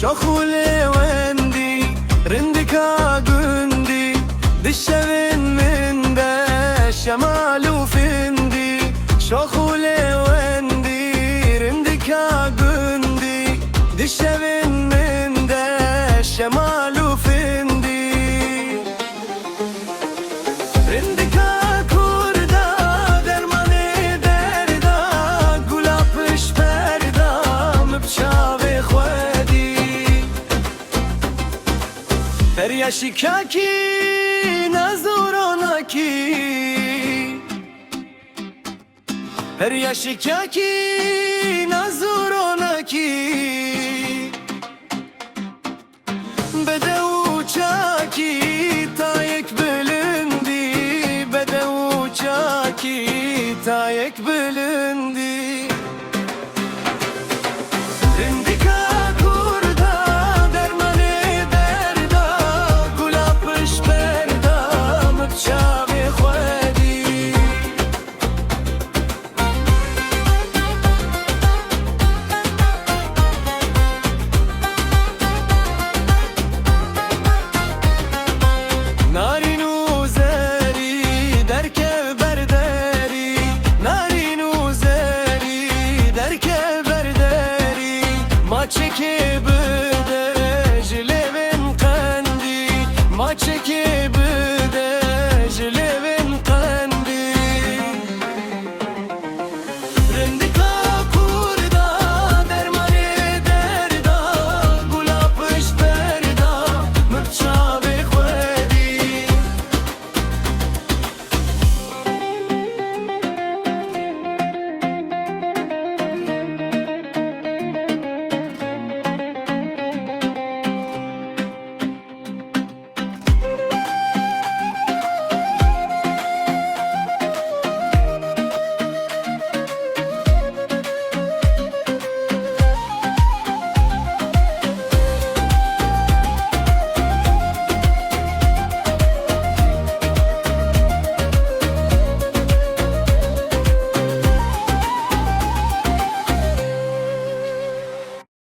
شاخوله وندی رندکا گندی دشوین من ده شمالو فندی شاخوله وندی رندکا گندی دشوین من ده شمالو فندی رندکا کردا درمان دردا گلابش پردا مبچاو خودی پریاشی کاکی نزوراناکی پریاشی کاکی نزوراناکی بده uçaki tayek bölündü bede uçaki tayek bölündü Rindika kurda dermanı derda gulapış perda mıpçavi khwedi نارین و زری درکه برداری نارین و زری درکه برداری ما چکه